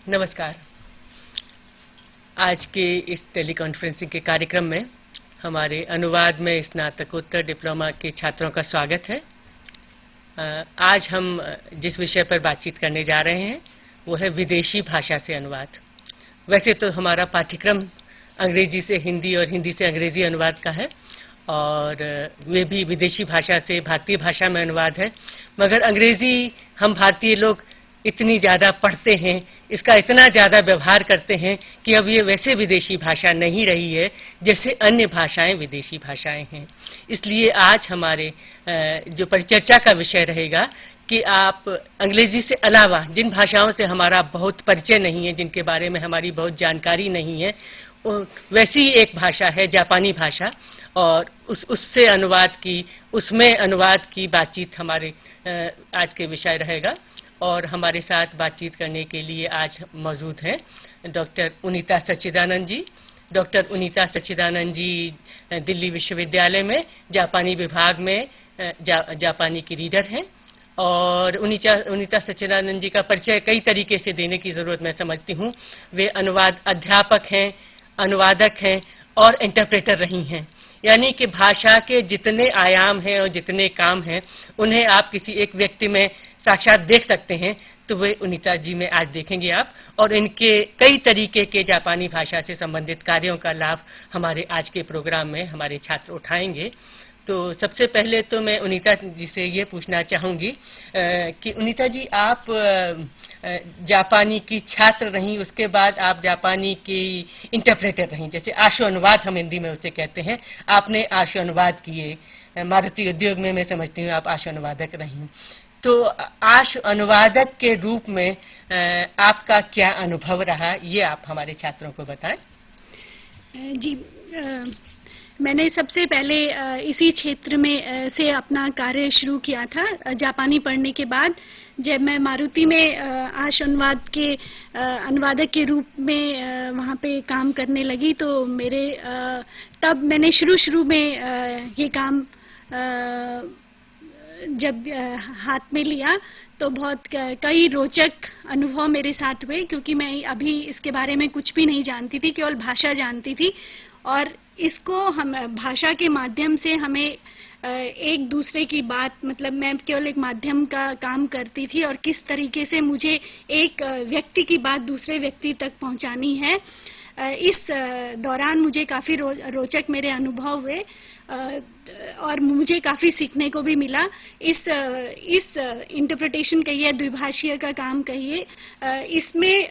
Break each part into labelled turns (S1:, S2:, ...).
S1: नमस्कार। आज के इस टेलीकॉन्फ्रेंसिंग के कार्यक्रम में हमारे अनुवाद में स्नातकोत्तर डिप्लोमा के छात्रों का स्वागत है। आज हम जिस विषय पर बातचीत करने जा रहे हैं वो है विदेशी भाषा से अनुवाद। वैसे तो हमारा पाठ्यक्रम अंग्रेजी से हिंदी और हिंदी से अंग्रेजी अनुवाद का है और वे भी विदेशी भाषा से भारतीय भाषा में अनुवाद है, मगर अंग्रेजी हम भारतीय लोग इतनी ज़्यादा पढ़ते हैं, इसका इतना ज़्यादा व्यवहार करते हैं कि अब ये वैसे विदेशी भाषा नहीं रही है जैसे अन्य भाषाएं विदेशी भाषाएं हैं। इसलिए आज हमारे जो परिचर्चा का विषय रहेगा कि आप अंग्रेजी से अलावा जिन भाषाओं से हमारा बहुत परिचय नहीं है, जिनके बारे में हमारी बहुत जानकारी नहीं है, वैसी एक भाषा है जापानी भाषा और उसमें अनुवाद की बातचीत हमारे आज के विषय रहेगा। और हमारे साथ बातचीत करने के लिए आज मौजूद हैं डॉक्टर उनीता सच्चिदानंद जी। डॉक्टर उनीता सच्चिदानंद जी दिल्ली विश्वविद्यालय में जापानी विभाग में जापानी की रीडर हैं और उनीता सच्चिदानंद जी का परिचय कई तरीके से देने की ज़रूरत मैं समझती हूँ। वे अनुवाद अध्यापक हैं, अनुवादक हैं और इंटरप्रेटर रही हैं, यानी कि भाषा के जितने आयाम हैं और जितने काम हैं उन्हें आप किसी एक व्यक्ति में साक्षात देख सकते हैं, तो वे उनीता जी में आज देखेंगे आप, और इनके कई तरीके के जापानी भाषा से संबंधित कार्यों का लाभ हमारे आज के प्रोग्राम में हमारे छात्र उठाएंगे। तो सबसे पहले तो मैं उनीता जी से ये पूछना चाहूँगी कि उनीता जी आप जापानी की छात्र रहीं, उसके बाद आप जापानी की इंटरप्रेटर रहीं, जैसे आशु अनुवाद हम हिंदी में उसे कहते हैं। आपने आशु अनुवाद किए, मारुति उद्योग में मैं समझती हूँ आप आशु अनुवादक रहीं। तो आशु अनुवादक के रूप में आपका क्या अनुभव रहा, ये आप हमारे छात्रों को बताएं।
S2: जी, मैंने सबसे पहले इसी क्षेत्र में से अपना कार्य शुरू किया था। जापानी पढ़ने के बाद जब मैं मारुति में आशु अनुवाद के अनुवादक के रूप में वहाँ पे काम करने लगी, तो मेरे तब मैंने शुरू में ये काम जब हाथ में लिया तो बहुत कई रोचक अनुभव मेरे साथ हुए, क्योंकि मैं अभी इसके बारे में कुछ भी नहीं जानती थी, केवल भाषा जानती थी। और इसको हम भाषा के माध्यम से हमें एक दूसरे की बात, मतलब मैं केवल एक माध्यम का काम करती थी और किस तरीके से मुझे एक व्यक्ति की बात दूसरे व्यक्ति तक पहुंचानी है। इस दौरान मुझे काफ़ी रोचक मेरे अनुभव हुए और मुझे काफ़ी सीखने को भी मिला। इस इंटरप्रिटेशन कहिए, द्विभाषीय का काम कहिए, इसमें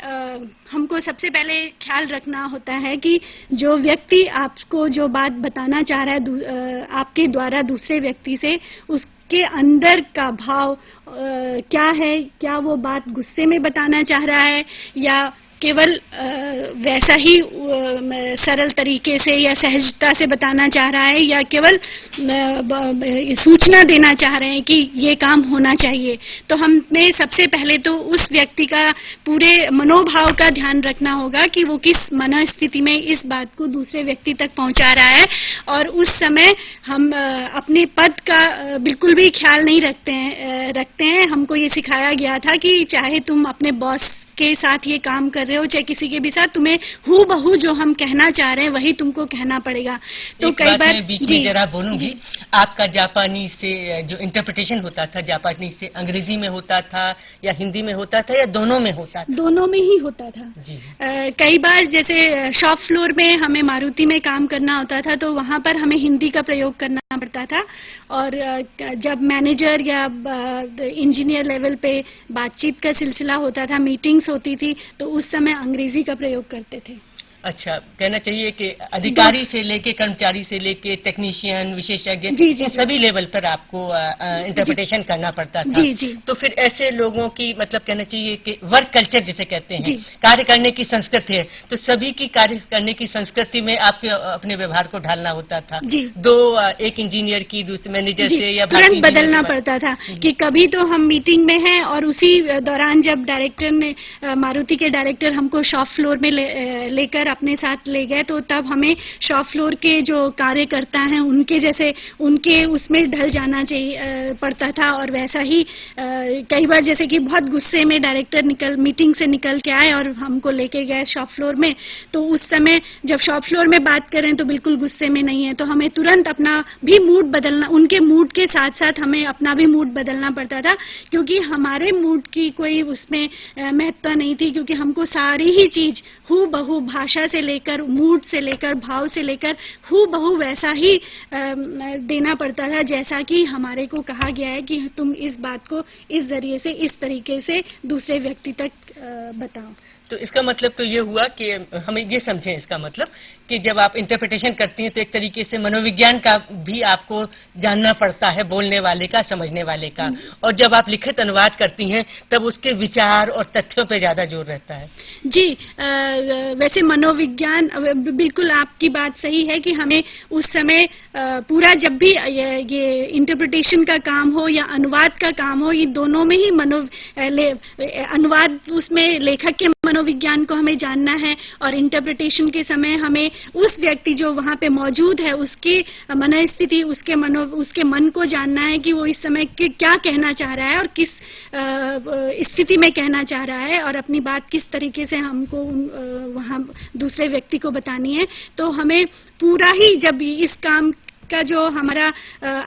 S2: हमको सबसे पहले ख्याल रखना होता है कि जो व्यक्ति आपको जो बात बताना चाह रहा है आपके द्वारा दूसरे व्यक्ति से, उसके अंदर का भाव क्या है, क्या वो बात गुस्से में बताना चाह रहा है या केवल वैसा ही सरल तरीके से या सहजता से बताना चाह रहा है, या केवल सूचना देना चाह रहे हैं कि ये काम होना चाहिए। तो हमें सबसे पहले तो उस व्यक्ति का पूरे मनोभाव का ध्यान रखना होगा कि वो किस मनोस्थिति में इस बात को दूसरे व्यक्ति तक पहुंचा रहा है। और उस समय हम अपने पद का बिल्कुल भी ख्याल नहीं रखते हैं। हमको ये सिखाया गया था कि चाहे तुम अपने बॉस के साथ ये काम कर रहे हो, चाहे किसी के भी साथ, तुम्हें हूबहू जो हम कहना चाह रहे हैं वही तुमको कहना पड़ेगा। तो कई बार
S1: बीच में जरा बोलूंगी, आपका जापानी से जो इंटरप्रिटेशन होता था, जापानी से अंग्रेजी में होता था या हिंदी में होता था या दोनों में होता था?
S2: दोनों में ही होता था जी। कई बार जैसे शॉप फ्लोर में हमें मारुति में काम करना होता था तो वहाँ पर हमें हिंदी का प्रयोग करना पड़ता था, और जब मैनेजर या इंजीनियर लेवल पे बातचीत का सिलसिला होता था, मीटिंग्स होती थी, तो उस समय अंग्रेजी का प्रयोग करते थे।
S1: अच्छा, कहना चाहिए कि अधिकारी से लेके कर्मचारी से लेके टेक्नीशियन, विशेषज्ञ, इन सभी लेवल पर आपको इंटरप्रिटेशन करना पड़ता था।
S2: जी जी।
S1: तो फिर ऐसे लोगों की, मतलब कहना चाहिए कि वर्क कल्चर जिसे कहते हैं, कार्य करने की संस्कृति है, तो सभी की कार्य करने की संस्कृति में आपके अपने व्यवहार को ढालना होता था। एक इंजीनियर की दूसरे मैनेजर से या
S2: तुरंत बदलना पड़ता था कि कभी तो हम मीटिंग में हैं और उसी दौरान जब डायरेक्टर ने, मारुति के डायरेक्टर हमको शॉप फ्लोर में लेकर अपने साथ ले गए, तो तब हमें शॉप फ्लोर के जो कार्यकर्ता हैं उनके जैसे उनके उसमें ढल जाना चाहिए पड़ता था। और वैसा ही कई बार जैसे कि बहुत गुस्से में डायरेक्टर मीटिंग से निकल के आए और हमको लेके गए शॉप फ्लोर में, तो उस समय जब शॉप फ्लोर में बात करें तो बिल्कुल गुस्से में नहीं है, तो हमें तुरंत अपना भी मूड बदलना, उनके मूड के साथ साथ हमें अपना भी मूड बदलना पड़ता था, क्योंकि हमारे मूड की कोई उसमें महत्ता नहीं थी, क्योंकि हमको सारी ही चीज हू बहू भाषा से लेकर मूड से लेकर भाव से लेकर हू बहू वैसा ही देना पड़ता था जैसा कि हमारे को कहा गया है कि तुम इस बात को इस जरिए से इस तरीके से दूसरे व्यक्ति तक बताओ।
S1: तो इसका मतलब तो ये हुआ कि हमें ये समझें, इसका मतलब कि जब आप इंटरप्रिटेशन करती हैं तो एक तरीके से मनोविज्ञान का भी आपको जानना पड़ता है, बोलने वाले का, समझने वाले का, और जब आप लिखित अनुवाद करती हैं तब उसके विचार और तथ्यों पे ज्यादा जोर रहता है।
S2: जी, वैसे मनोविज्ञान, बिल्कुल आपकी बात सही है कि हमें उस समय पूरा जब भी ये इंटरप्रिटेशन का काम हो या अनुवाद का काम हो, ये दोनों में ही अनुवाद उसमें लेखक के मनोविज्ञान को हमें जानना है, और इंटरप्रिटेशन के समय हमें उस व्यक्ति जो वहाँ पे मौजूद है उसकी मनोस्थिति, उसके मन को जानना है कि वो इस समय क्या कहना चाह रहा है और किस स्थिति में कहना चाह रहा है, और अपनी बात किस तरीके से हमको वहाँ दूसरे व्यक्ति को बतानी है। तो हमें पूरा ही, जब इस काम का जो हमारा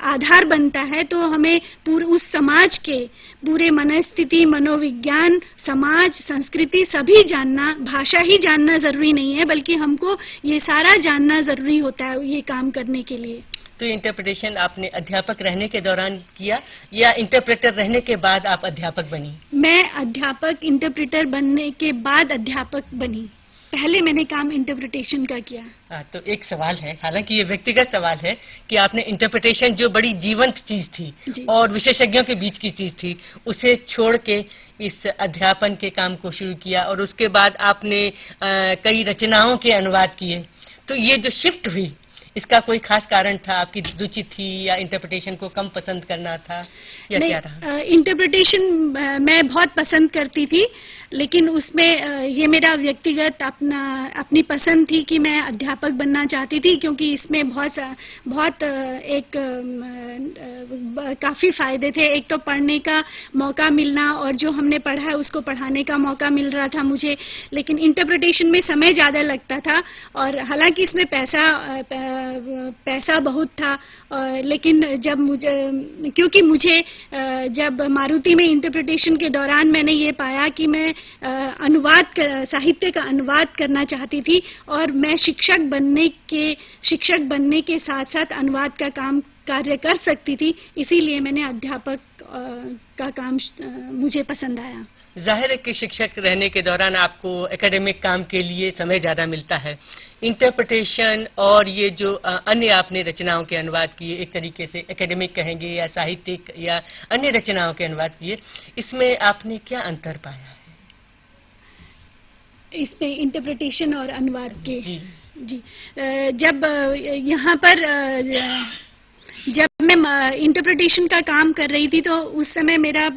S2: आधार बनता है, तो हमें पूरे उस समाज के पूरे मनस्थिति, मनोविज्ञान, समाज, संस्कृति सभी जानना, भाषा ही जानना जरूरी नहीं है, बल्कि हमको ये सारा जानना जरूरी होता है ये काम करने के लिए।
S1: तो इंटरप्रिटेशन आपने अध्यापक रहने के दौरान किया या इंटरप्रेटर रहने के बाद आप अध्यापक बनी?
S2: मैं अध्यापक, इंटरप्रेटर बनने के बाद अध्यापक बनी। पहले मैंने काम इंटरप्रिटेशन का किया।
S1: तो एक सवाल है, हालांकि ये व्यक्तिगत सवाल है, कि आपने इंटरप्रिटेशन जो बड़ी जीवंत चीज थी और विशेषज्ञों के बीच की चीज थी, उसे छोड़ के इस अध्यापन के काम को शुरू किया, और उसके बाद आपने कई रचनाओं के अनुवाद किए। तो ये जो शिफ्ट हुई, इसका कोई खास कारण था? आपकी रुचि थी या इंटरप्रिटेशन को कम पसंद करना था या क्या रहा?
S2: इंटरप्रिटेशन मैं बहुत पसंद करती थी, लेकिन उसमें ये मेरा व्यक्तिगत अपनी पसंद थी कि मैं अध्यापक बनना चाहती थी, क्योंकि इसमें बहुत काफी फायदे थे। एक तो पढ़ने का मौका मिलना, और जो हमने पढ़ा है उसको पढ़ाने का मौका मिल रहा था मुझे। लेकिन इंटरप्रिटेशन में समय ज्यादा लगता था, और हालांकि इसमें पैसा बहुत था, लेकिन क्योंकि मुझे जब मारुति में इंटरप्रिटेशन के दौरान मैंने ये पाया कि मैं साहित्य का अनुवाद करना चाहती थी, और मैं शिक्षक बनने के साथ साथ अनुवाद का कार्य कर सकती थी, इसीलिए मैंने अध्यापक का काम मुझे पसंद आया।
S1: जाहिर है कि शिक्षक रहने के दौरान आपको एकेडमिक काम के लिए समय ज्यादा मिलता है। इंटरप्रिटेशन और ये जो अन्य आपने रचनाओं के अनुवाद किए, एक तरीके से एकेडमिक कहेंगे या साहित्यिक या अन्य रचनाओं के अनुवाद किए, इसमें आपने क्या अंतर पाया है?
S2: इसमें इंटरप्रिटेशन और अनुवाद के? जी, जब यहाँ पर जब मैं इंटरप्रिटेशन का काम कर रही थी, तो उस समय मेरा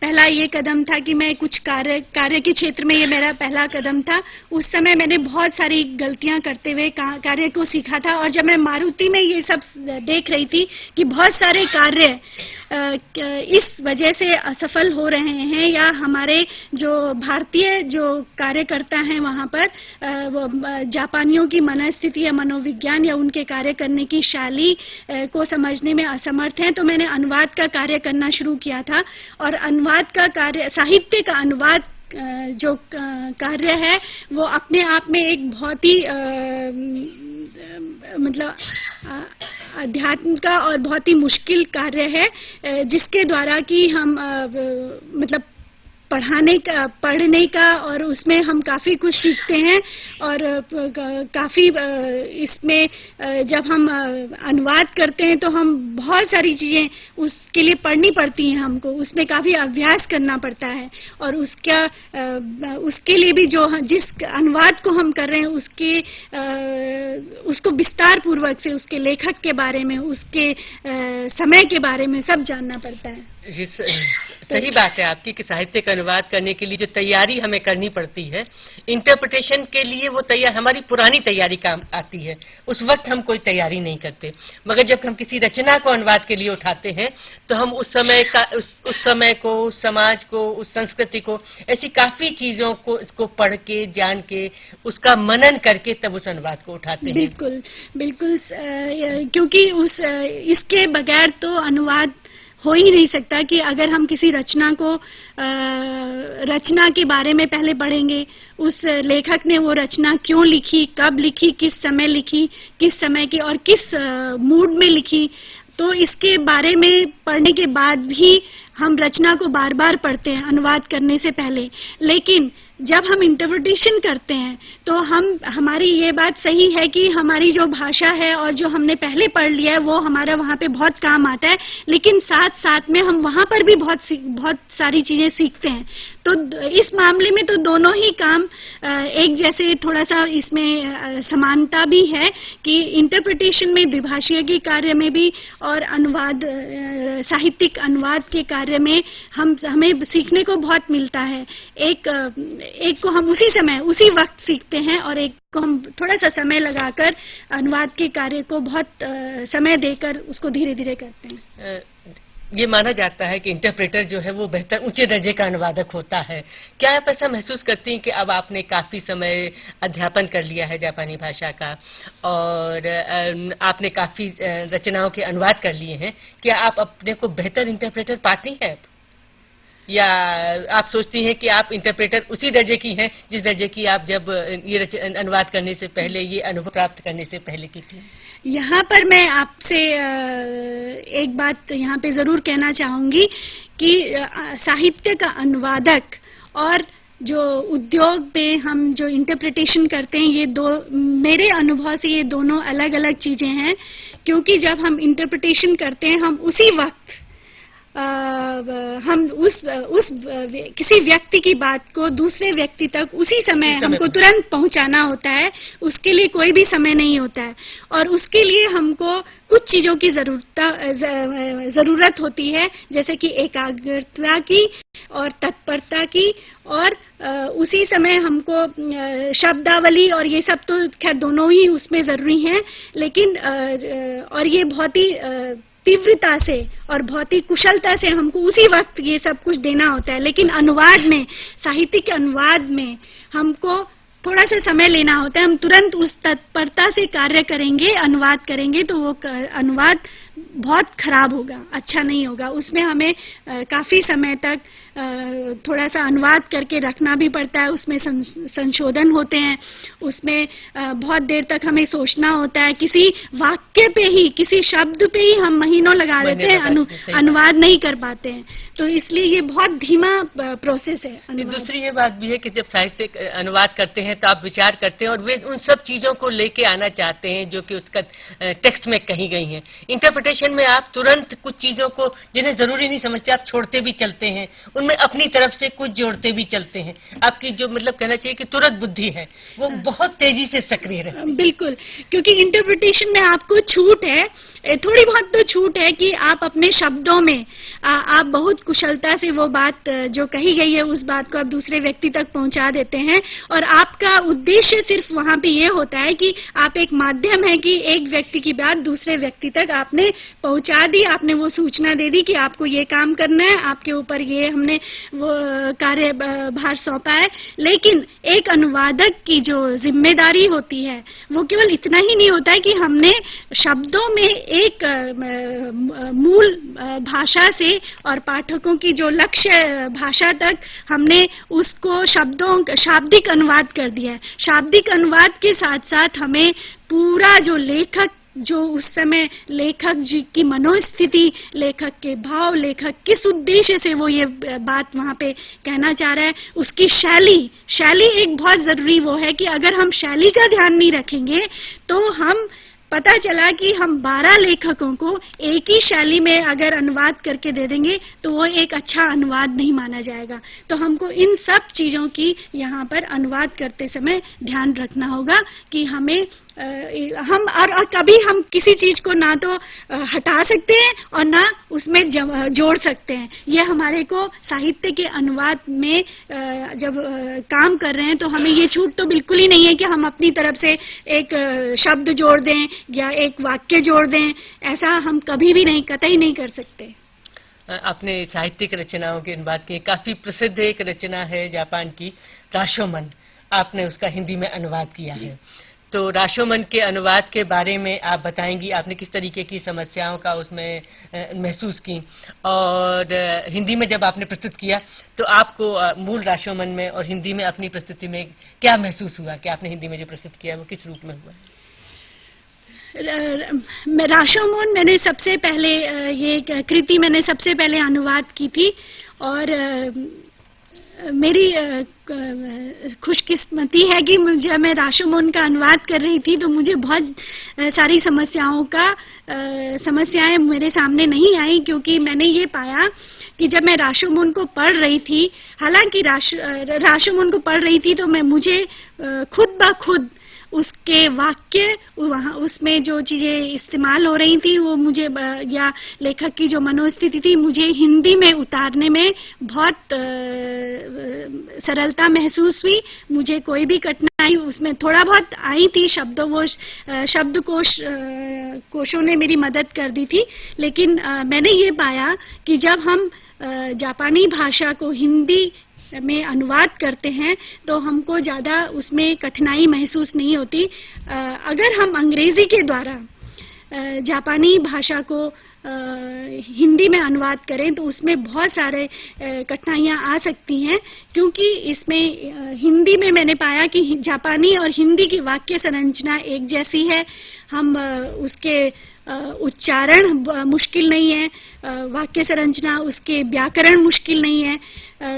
S2: पहला ये कदम था कि मैं कुछ कार्य के क्षेत्र में, ये मेरा पहला कदम था। उस समय मैंने बहुत सारी गलतियां करते हुए कार्य को सीखा था, और जब मैं मारुति में ये सब देख रही थी कि बहुत सारे कार्य इस वजह से असफल हो रहे हैं, या हमारे जो भारतीय जो कार्यकर्ता हैं वहाँ पर वो जापानियों की मनस्थिति या मनोविज्ञान या उनके कार्य करने की शैली को समझने में असमर्थ हैं, तो मैंने अनुवाद का कार्य करना शुरू किया था। और अनुवाद का कार्य, साहित्य का अनुवाद जो कार्य है, वो अपने आप में एक बहुत ही मतलब अध्यात्म का और बहुत ही मुश्किल कार्य है, जिसके द्वारा कि हम मतलब पढ़ने का और उसमें हम काफी कुछ सीखते हैं, और काफी इसमें जब हम अनुवाद करते हैं तो हम बहुत सारी चीजें उसके लिए पढ़नी पड़ती हैं हमको, उसमें काफी अभ्यास करना पड़ता है, और उसके लिए भी जो जिस अनुवाद को हम कर रहे हैं उसको विस्तार पूर्वक से उसके लेखक के बारे में, उसके समय के बारे में सब जानना पड़ता है।
S1: सही बात है आपकी कि साहित्य का अनुवाद करने के लिए जो तैयारी हमें करनी पड़ती है, इंटरप्रिटेशन के लिए वो तैयार हमारी पुरानी तैयारी काम आती है। उस वक्त हम कोई तैयारी नहीं करते, मगर जब हम किसी रचना को अनुवाद के लिए उठाते हैं तो हम उस समय को, उस समाज को, उस संस्कृति को, ऐसी काफी चीजों को पढ़ के, जान के, उसका मनन करके तब उस अनुवाद को उठाते हैं।
S2: बिल्कुल बिल्कुल, क्योंकि इसके बगैर तो अनुवाद हो ही नहीं सकता कि अगर हम किसी रचना को रचना के बारे में पहले पढ़ेंगे, उस लेखक ने वो रचना क्यों लिखी, कब लिखी, किस समय लिखी, किस समय की और किस मूड में लिखी, तो इसके बारे में पढ़ने के बाद भी हम रचना को बार बार पढ़ते हैं अनुवाद करने से पहले। लेकिन जब हम इंटरप्रिटेशन करते हैं तो हमारी ये बात सही है कि हमारी जो भाषा है और जो हमने पहले पढ़ लिया है वो हमारा वहाँ पे बहुत काम आता है, लेकिन साथ साथ में हम वहाँ पर भी बहुत सारी चीजें सीखते हैं। तो इस मामले में तो दोनों ही काम एक जैसे, थोड़ा सा इसमें समानता भी है कि इंटरप्रिटेशन में, द्विभाषीय के कार्य में भी और अनुवाद, साहित्यिक अनुवाद के कार्य में हमें सीखने को बहुत मिलता है। एक को हम उसी समय, उसी वक्त सीखते हैं और एक को हम थोड़ा सा समय लगाकर अनुवाद के कार्य को बहुत समय देकर उसको धीरे धीरे करते हैं।
S1: ये माना जाता है कि इंटरप्रेटर जो है वो बेहतर, ऊंचे दर्जे का अनुवादक होता है। क्या आप ऐसा महसूस करती हैं कि अब आपने काफी समय अध्यापन कर लिया है जापानी भाषा का और आपने काफी रचनाओं के अनुवाद कर लिए हैं, क्या आप अपने को बेहतर इंटरप्रेटर पाती हैं, या आप सोचती हैं कि आप इंटरप्रेटर उसी दर्जे की हैं जिस दर्जे की आप जब ये अनुवाद करने से पहले, ये अनुभव प्राप्त करने से पहले की थी?
S2: यहाँ पर मैं आपसे एक बात यहाँ पे जरूर कहना चाहूंगी कि साहित्य का अनुवादक और जो उद्योग में हम जो इंटरप्रिटेशन करते हैं, ये दो, मेरे अनुभव से ये दोनों अलग अलग चीजें हैं। क्योंकि जब हम इंटरप्रिटेशन करते हैं हम उसी वक्त हम उस किसी व्यक्ति की बात को दूसरे व्यक्ति तक उसी समय हमको तुरंत पहुंचाना होता है, उसके लिए कोई भी समय नहीं होता है और उसके लिए हमको कुछ चीजों की जरूरत होती है, जैसे कि एकाग्रता की और तत्परता की, और उसी समय हमको शब्दावली और ये सब तो खैर दोनों ही उसमें जरूरी हैं, लेकिन और ये बहुत ही तीव्रता से और बहुत ही कुशलता से हमको उसी वक्त ये सब कुछ देना होता है। लेकिन अनुवाद में, साहित्यिक अनुवाद में हमको थोड़ा सा समय लेना होता है। हम तुरंत उस तत्परता से कार्य करेंगे, अनुवाद करेंगे तो वो अनुवाद बहुत खराब होगा, अच्छा नहीं होगा। उसमें हमें काफी समय तक थोड़ा सा अनुवाद करके रखना भी पड़ता है, उसमें संशोधन होते हैं, उसमें बहुत देर तक हमें सोचना होता है। किसी वाक्य पे ही, किसी शब्द पे ही हम महीनों लगा देते हैं, अनुवाद नहीं कर पाते हैं। तो इसलिए ये बहुत धीमा प्रोसेस है।
S1: दूसरी ये बात भी है कि जब साहित्य अनुवाद करते हैं तो आप विचार करते हैं और वे उन सब चीजों को लेके आना चाहते हैं जो कि उसका टेक्स्ट में कही गई हैं। इंटरप्रिटेशन में आप तुरंत कुछ चीजों को जिन्हें जरूरी नहीं समझते आप छोड़ते भी चलते हैं, उनमें अपनी तरफ से कुछ जोड़ते भी चलते हैं। आपकी जो मतलब कहना चाहिए कि तुरंत बुद्धि है वो बहुत तेजी से सक्रिय रहती है।
S2: बिल्कुल, क्योंकि इंटरप्रिटेशन में आपको छूट है, थोड़ी बहुत तो छूट है कि आप अपने शब्दों में आप बहुत कुशलता से वो बात जो कही गई है उस बात को आप दूसरे व्यक्ति तक पहुंचा देते हैं और आपका उद्देश्य सिर्फ वहां पे ये होता है कि आप एक माध्यम है कि एक व्यक्ति की बात दूसरे व्यक्ति तक आपने पहुंचा दी, आपने वो सूचना दे दी कि आपको ये काम करना है, आपके ऊपर ये हमने वो कार्यभार सौंपा है। लेकिन एक अनुवादक की जो जिम्मेदारी होती है वो केवल इतना ही नहीं होता है कि हमने शब्दों में एक मूल भाषा से और पाठकों की जो लक्ष्य भाषा तक हमने उसको शाब्दिक अनुवाद कर दिया है। शाब्दिक अनुवाद के साथ साथ हमें पूरा जो लेखक, जो उस समय लेखक जी की मनोस्थिति, लेखक के भाव, लेखक किस उद्देश्य से वो ये बात वहां पे कहना चाह रहा है, उसकी शैली एक बहुत जरूरी वो है कि अगर हम शैली का ध्यान नहीं रखेंगे तो हम पता चला कि हम 12 लेखकों को एक ही शैली में अगर अनुवाद करके दे देंगे तो वो एक अच्छा अनुवाद नहीं माना जाएगा। तो हमको इन सब चीजों की यहाँ पर अनुवाद करते समय ध्यान रखना होगा कि हमें हम और कभी हम किसी चीज को ना तो हटा सकते हैं और ना उसमें जोड़ सकते हैं। ये हमारे को साहित्य के अनुवाद में जब काम कर रहे हैं तो हमें ये छूट तो बिल्कुल ही नहीं है कि हम अपनी तरफ से एक शब्द जोड़ दें या एक वाक्य जोड़ दें। ऐसा हम कभी भी नहीं, कतई नहीं कर सकते।
S1: अपने साहित्यिक रचनाओं के अनुवाद की काफी प्रसिद्ध एक रचना है जापान की राशोमन, आपने उसका हिंदी में अनुवाद किया है। तो राशोमन के अनुवाद के बारे में आप बताएंगी, आपने किस तरीके की समस्याओं का उसमें महसूस की, और हिंदी में जब आपने प्रस्तुत किया तो आपको मूल राशोमन में और हिंदी में अपनी प्रस्तुति में क्या महसूस हुआ कि आपने हिंदी में जो प्रस्तुत किया वो किस रूप में हुआ?
S2: राशोमन मैंने सबसे पहले ये कृति मैंने सबसे पहले अनुवाद की थी, और मेरी खुशकिस्मती है कि मुझे, मैं राशोमन का अनुवाद कर रही थी तो मुझे बहुत सारी समस्याएं मेरे सामने नहीं आई, क्योंकि मैंने ये पाया कि जब मैं राशोमन को पढ़ रही थी, हालांकि राशोमन को पढ़ रही थी तो मुझे खुद ब खुद उसके वाक्य, वहाँ उसमें जो चीजें इस्तेमाल हो रही थी वो मुझे, या लेखक की जो मनोस्थिति थी, मुझे हिंदी में उतारने में बहुत सरलता महसूस हुई। मुझे कोई भी कठिनाई उसमें थोड़ा बहुत आई थी, शब्दकोशों ने मेरी मदद कर दी थी, लेकिन मैंने ये पाया कि जब हम जापानी भाषा को हिंदी में अनुवाद करते हैं तो हमको ज्यादा उसमें कठिनाई महसूस नहीं होती। अगर हम अंग्रेजी के द्वारा जापानी भाषा को हिंदी में अनुवाद करें तो उसमें बहुत सारे कठिनाइयां आ सकती हैं, क्योंकि इसमें हिंदी में मैंने पाया कि जापानी और हिंदी की वाक्य संरचना एक जैसी है। हम उसके उच्चारण मुश्किल नहीं है, वाक्य संरचना, उसके व्याकरण मुश्किल नहीं है,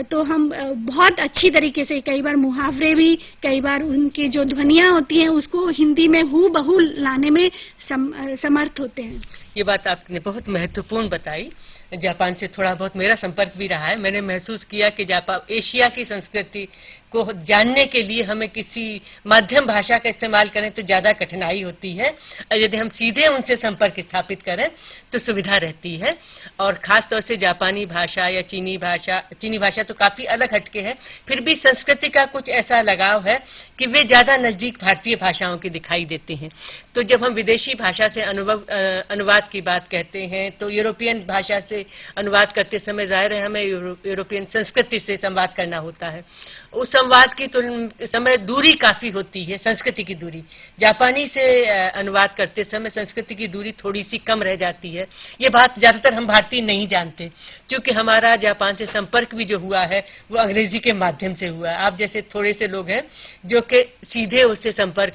S2: तो हम बहुत अच्छी तरीके से, कई बार मुहावरे भी, कई बार उनकी जो ध्वनियां होती हैं उसको हिंदी में हूबहू लाने में समर्थ होते हैं।
S1: ये बात आपने बहुत महत्वपूर्ण बताई। जापान से थोड़ा बहुत मेरा संपर्क भी रहा है। मैंने महसूस किया कि जापान, एशिया की संस्कृति को जानने के लिए हमें किसी माध्यम भाषा का इस्तेमाल करें तो ज्यादा कठिनाई होती है, और यदि हम सीधे उनसे संपर्क स्थापित करें तो सुविधा रहती है। और खास तौर से जापानी भाषा या चीनी भाषा तो काफी अलग हटके है, फिर भी संस्कृति का कुछ ऐसा लगाव है कि वे ज्यादा नजदीक भारतीय भाषाओं के दिखाई देते हैं। तो जब हम विदेशी भाषा से अनुवाद की बात कहते हैं तो यूरोपियन भाषा से अनुवाद करते समय जाहिर है हमें यूरोपियन संस्कृति से संवाद करना होता है। उस संवाद की समय दूरी काफी होती है, संस्कृति की दूरी। जापानी से अनुवाद करते समय संस्कृति की दूरी थोड़ी सी कम रह जाती है। ये बात ज्यादातर हम भारतीय नहीं जानते, क्योंकि हमारा जापान से संपर्क भी जो हुआ है वो अंग्रेजी के माध्यम से हुआ है। आप जैसे थोड़े से लोग हैं जो कि सीधे उससे संपर्क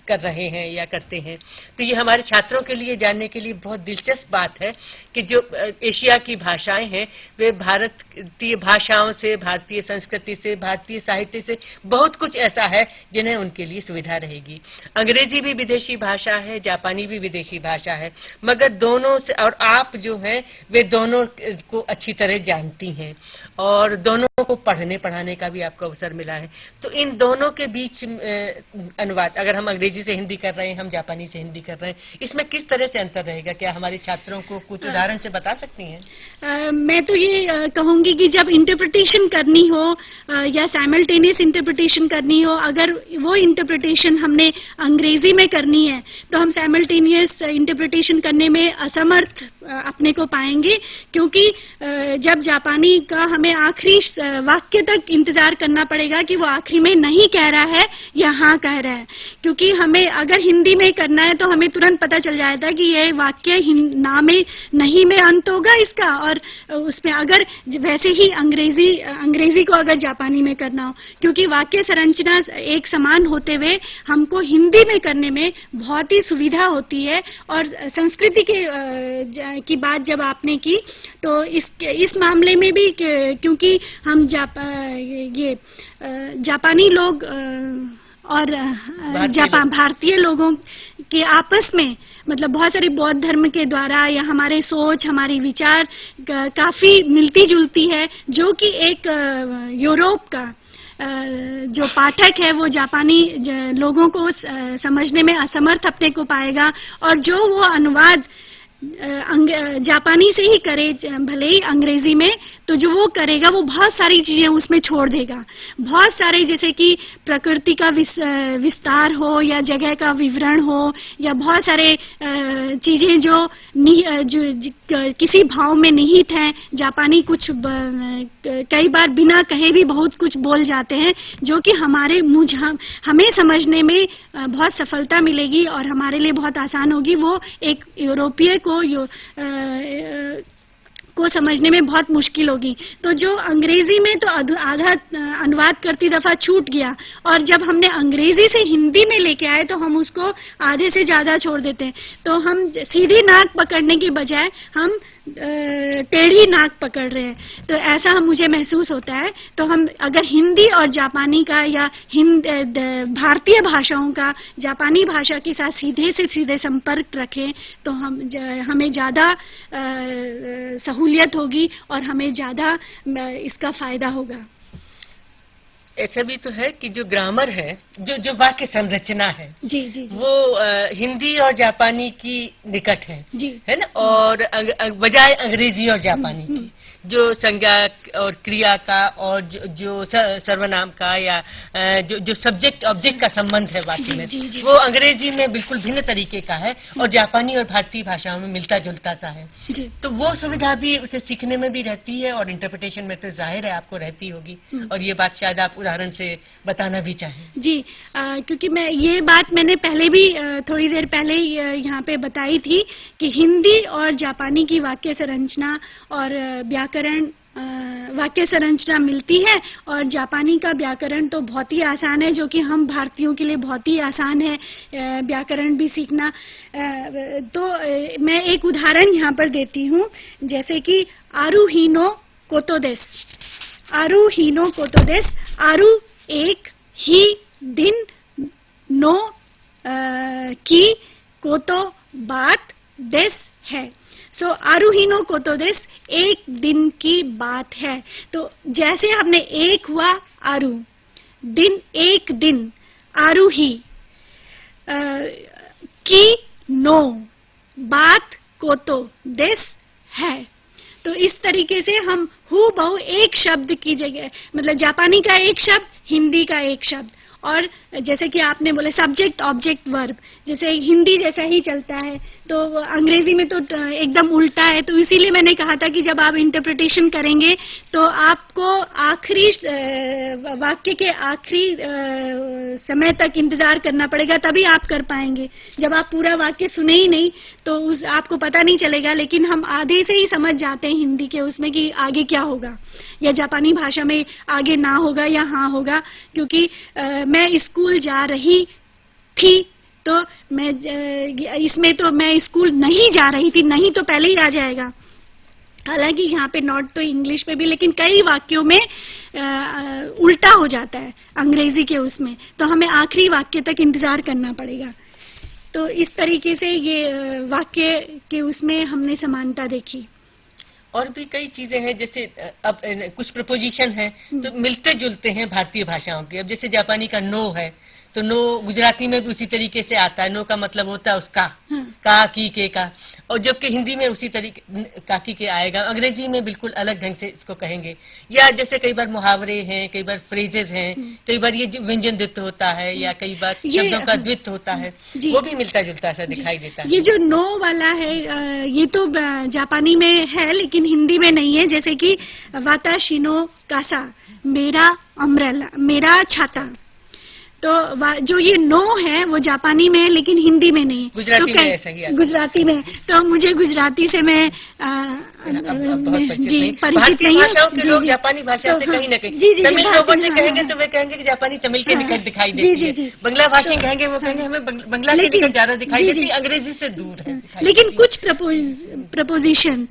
S1: कर रहे हैं या करते हैं। तो ये हमारे छात्रों के लिए जानने के लिए बहुत दिलचस्प बात है कि जो एशिया की भाषाएं हैं वे भारतीय भाषाओं से, भारतीय संस्कृति से, भारतीय साहित्य से बहुत कुछ ऐसा है जिन्हें उनके लिए सुविधा रहेगी। अंग्रेजी भी विदेशी भाषा है, जापानी भी विदेशी भाषा है, मगर दोनों से, और आप जो हैं वे दोनों को अच्छी तरह जानती हैं और दोनों को पढ़ने पढ़ाने का भी आपको अवसर मिला है। तो इन दोनों के बीच अनुवाद, अगर हम अंग्रेजी से हिंदी कर रहे हैं, हम जापानी से हिंदी कर रहे हैं, इसमें किस तरह से अंतर रहेगा? क्या हमारे छात्रों को कुछ उदाहरण से बता सकती हैं?
S2: मैं तो ये कहूंगी कि जब इंटरप्रिटेशन करनी हो या साइमल्टेनियस इंटरप्रिटेशन करनी हो, अगर वो इंटरप्रिटेशन हमने अंग्रेजी में करनी है तो हम साइमल्टेनियस इंटरप्रिटेशन करने में असमर्थ अपने को पाएंगे, क्योंकि जब जापानी का हमें आखिरी वाक्य तक इंतजार करना पड़ेगा कि वो आखिरी में नहीं कह रहा है या हाँ कह रहा है। क्योंकि हमें अगर हिंदी में करना है तो हमें तुरंत पता चल जाता है कि ये वाक्य ना में नहीं में अंत होगा इसका, और उसमें अगर वैसे ही अंग्रेजी को अगर जापानी में करना हो, क्योंकि वाक्य संरचना एक समान होते हुए हमको हिंदी में करने में बहुत ही सुविधा होती है। और संस्कृति की बात जब आपने की तो इस मामले में भी, क्योंकि हम जापानी लोग और भारतीय लोगों के आपस में, मतलब बहुत सारे बौद्ध धर्म के द्वारा या हमारे सोच, हमारी विचार काफी मिलती जुलती है, जो कि एक यूरोप का जो पाठक है वो जापानी लोगों को समझने में असमर्थ अपने को पाएगा, और जो वो अनुवाद जापानी से ही करे भले ही अंग्रेजी में, तो जो वो करेगा वो बहुत सारी चीजें उसमें छोड़ देगा। बहुत सारे, जैसे कि प्रकृति का विस्तार हो या जगह का विवरण हो या बहुत सारे चीजें जो किसी भाव में निहित हैं। जापानी कुछ कई बार बिना कहे भी बहुत कुछ बोल जाते हैं, जो कि हमें समझने में बहुत सफलता मिलेगी और हमारे लिए बहुत आसान होगी। वो एक यूरोपीय को समझने में बहुत मुश्किल होगी। तो जो अंग्रेजी में तो आधा अनुवाद करती दफा छूट गया, और जब हमने अंग्रेजी से हिंदी में लेके आए तो हम उसको आधे से ज्यादा छोड़ देते हैं। तो हम सीधी नाक पकड़ने की बजाय हम टेढ़ी नाक पकड़ रहे हैं, तो ऐसा मुझे महसूस होता है। तो हम अगर हिंदी और जापानी का या भारतीय भाषाओं का जापानी भाषा के साथ सीधे से सीधे संपर्क रखें तो हमें ज्यादा सहूलियत होगी और हमें ज्यादा इसका फायदा होगा।
S1: ऐसा भी तो है कि जो ग्रामर है, जो वाक्य संरचना है,
S2: जी जी, जी।
S1: वो हिंदी और जापानी की निकट है,
S2: जी,
S1: है ना, और बजाय अंग्रेजी और जापानी की जो संज्ञा और क्रिया का और जो सर्वनाम का या जो सब्जेक्ट ऑब्जेक्ट का संबंध है वाक्य में, वो अंग्रेजी में बिल्कुल भिन्न तरीके का है और जापानी और भारतीय भाषाओं में मिलता जुलता सा है। तो वो सुविधा भी उसे सीखने में भी रहती है और इंटरप्रिटेशन में तो जाहिर है आपको रहती होगी, और ये बात शायद आप उदाहरण से बताना भी चाहें।
S2: जी, क्योंकि ये बात मैंने पहले भी थोड़ी देर पहले यहाँ पे बताई थी कि हिंदी और जापानी की वाक्य संरचना और वाक्य संरचना मिलती है, और जापानी का व्याकरण तो बहुत ही आसान है, जो कि हम भारतीयों के लिए बहुत ही आसान है व्याकरण भी सीखना। तो मैं एक उदाहरण यहाँ पर देती हूँ, जैसे कि आरु हीनो कोतो देस। आरु हीनो कोतो देस। आरु एक, ही दिन, नो की, कोतो बात, देस है। सो आरुहीनो कोतो देस, एक दिन की बात है। तो जैसे हमने एक हुआ आरु, दिन एक दिन, आरुही, की नो, बात कोतो देस है। तो इस तरीके से हम हु बहु एक शब्द की जगह, मतलब जापानी का एक शब्द, हिंदी का एक शब्द, और जैसे कि आपने बोले सब्जेक्ट ऑब्जेक्ट वर्ब, जैसे हिंदी जैसा ही चलता है, तो अंग्रेजी में तो एकदम उल्टा है। तो इसीलिए मैंने कहा था कि जब आप इंटरप्रिटेशन करेंगे तो आपको आखिरी वाक्य के आखिरी समय तक इंतजार करना पड़ेगा, तभी आप कर पाएंगे। जब आप पूरा वाक्य सुने ही नहीं तो आपको पता नहीं चलेगा। लेकिन हम आधे से ही समझ जाते हैं हिंदी के उसमें कि आगे क्या होगा, या जापानी भाषा में आगे ना होगा या हाँ होगा। क्योंकि मैं स्कूल जा रही थी, तो इसमें तो मैं स्कूल नहीं जा रही थी, नहीं तो पहले ही आ जाएगा। हालांकि यहाँ पे नॉट तो इंग्लिश में भी, लेकिन कई वाक्यों में उल्टा हो जाता है अंग्रेजी के उसमें, तो हमें आखिरी वाक्य तक इंतजार करना पड़ेगा। तो इस तरीके से ये वाक्य के उसमें हमने समानता देखी।
S1: और भी कई चीजें हैं, जैसे अब कुछ प्रपोजिशन हैं तो मिलते जुलते हैं भारतीय भाषाओं के। अब जैसे जापानी का नो है, तो नो गुजराती में भी उसी तरीके से आता है। नो का मतलब होता है उसका, का, की, के का, और जबकि हिंदी में उसी तरीके का, की, के आएगा। अंग्रेजी में बिल्कुल अलग ढंग से इसको कहेंगे। या जैसे कई बार मुहावरे हैं, कई बार फ्रेजेस हैं, कई बार ये व्यंजन द्वित्व होता है, या कई बार शब्दों का द्वित्व होता है, वो भी मिलता जुलता सा दिखाई देता है।
S2: ये जो नो वाला है, ये तो जापानी में है लेकिन हिंदी में नहीं है। जैसे कि वाताशिनो कासा, मेरा अम्ब्रेला, मेरा छाता। तो जो ये नो है वो जापानी में है लेकिन हिंदी में नहीं है।
S1: गुजराती में ऐसा ही आता है।
S2: गुजराती में, तो मुझे गुजराती से मैं जी परिचित नहीं
S1: हूँ। लोग जापानी भाषा से कहीं न कहीं, तमिल लोगों से कहेंगे तो वे कहेंगे कि जापानी तमिल के निकट दिखाई देती है। बंगला भाषी कहेंगे, वो कहेंगे हमें बंगला के निकट ज्यादा दिखाई देती है, अंग्रेजी से दूर है।
S2: लेकिन कुछ प्रपोजिशन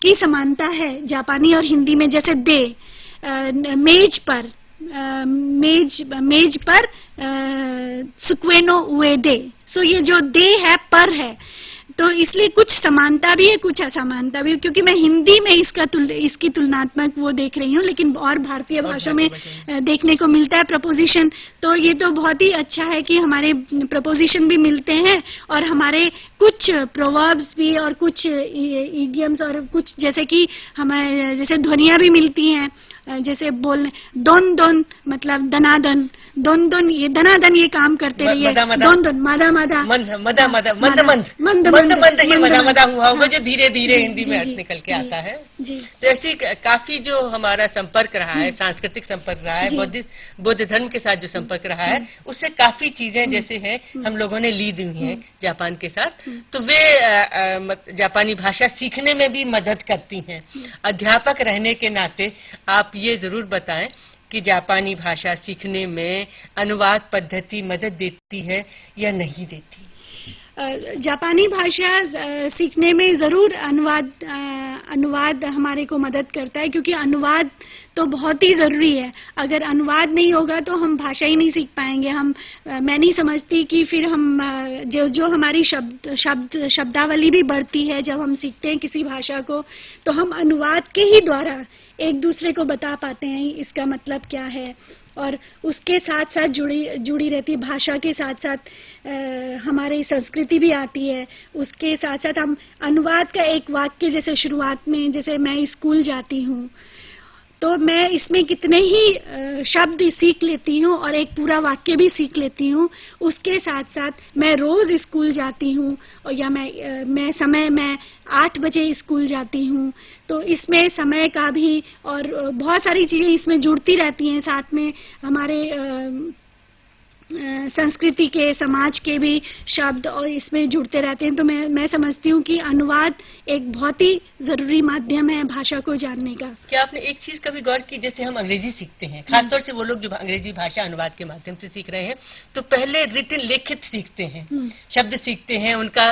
S2: की समानता है जापानी और हिंदी में। जैसे दे, मेज पर, मेज पर सुक्वेनो उए दे। सो ये जो दे है पर है, तो इसलिए कुछ समानता भी है, कुछ असमानता भी, क्योंकि मैं हिंदी में इसकी तुलनात्मक वो देख रही हूँ, लेकिन और भारतीय भाषा में देखने को मिलता है प्रपोजिशन। तो ये तो बहुत ही अच्छा है कि हमारे प्रपोजिशन भी मिलते हैं और हमारे कुछ प्रोवर्ब्स भी और कुछ इडियम्स और कुछ जैसे कि हमारे जैसे ध्वनियां भी मिलती हैं। जैसे बोलने दोन दोन मतलब दनादन, दोन दोन ये दनादन ये काम करते रहिए, दोन दोन मादा मादा
S1: मदा मदा मंद मंद मंद मंद ये मदा मदा हुआ होगा जो धीरे धीरे हिंदी में अर्थ निकल के आता है। तो ऐसी काफी जो हमारा संपर्क रहा है, सांस्कृतिक संपर्क रहा है, बौद्ध धर्म के साथ जो संपर्क रहा है, उससे काफी चीजें जैसे हैं हम लोगों ने ली दी हैं जापान के साथ। तो वे जापानी भाषा सीखने में भी मदद करती हैं। अध्यापक रहने के नाते आप ये जरूर बताएं कि जापानी भाषा सीखने में अनुवाद पद्धति मदद देती है या नहीं देती?
S2: जापानी भाषा सीखने में जरूर अनुवाद हमारे को मदद करता है, क्योंकि अनुवाद तो बहुत ही जरूरी है। अगर अनुवाद नहीं होगा तो हम भाषा ही नहीं सीख पाएंगे। मैं नहीं समझती कि फिर हम जो हमारी शब्दावली भी बढ़ती है जब हम सीखते हैं किसी भाषा को, तो हम अनुवाद के ही द्वारा एक दूसरे को बता पाते हैं इसका मतलब क्या है, और उसके साथ साथ जुड़ी रहती भाषा के साथ साथ हमारी संस्कृति भी आती है। उसके साथ साथ हम अनुवाद का एक वाक्य जैसे शुरुआत में, जैसे मैं स्कूल जाती हूँ, तो मैं इसमें कितने ही शब्द सीख लेती हूँ और एक पूरा वाक्य भी सीख लेती हूँ। उसके साथ साथ मैं रोज स्कूल जाती हूँ, और या मैं 8 बजे स्कूल जाती हूँ, तो इसमें समय का भी और बहुत सारी चीजें इसमें जुड़ती रहती हैं। साथ में हमारे संस्कृति के, समाज के भी शब्द और इसमें जुड़ते रहते हैं। तो मैं समझती हूँ कि अनुवाद एक बहुत ही जरूरी माध्यम है भाषा को जानने का।
S1: क्या आपने एक चीज कभी गौर की, जैसे हम अंग्रेजी सीखते हैं, खासतौर से वो लोग जो अंग्रेजी भाषा अनुवाद के माध्यम से सीख रहे हैं, तो पहले रिटन लिखित सीखते हैं, शब्द सीखते हैं, उनका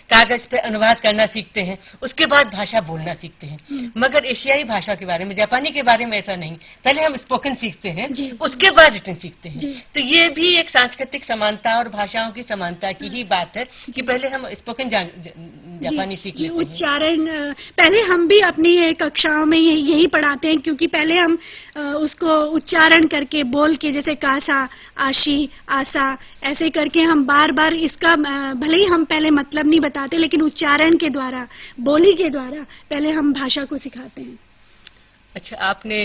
S1: कागज पे अनुवाद करना सीखते हैं, उसके बाद भाषा बोलना सीखते हैं। मगर एशियाई भाषा के बारे में, जापानी के बारे में ऐसा नहीं, पहले हम स्पोकन सीखते हैं, उसके बाद रिटन सीखते हैं। तो ये भी एक सांस्कृतिक समानता और भाषाओं की समानता की ही बात है कि पहले हम स्पोकन जापानी सीख लेते हैं।
S2: उच्चारण पहले हम भी अपनी कक्षाओं में यही पढ़ाते हैं, क्योंकि पहले हम उसको उच्चारण करके बोल के, जैसे कासा, आशी, आसा, ऐसे करके हम बार बार इसका भले ही हम पहले मतलब नहीं बताते, लेकिन उच्चारण के द्वारा, बोली के द्वारा पहले हम भाषा को सिखाते हैं।
S1: अच्छा, आपने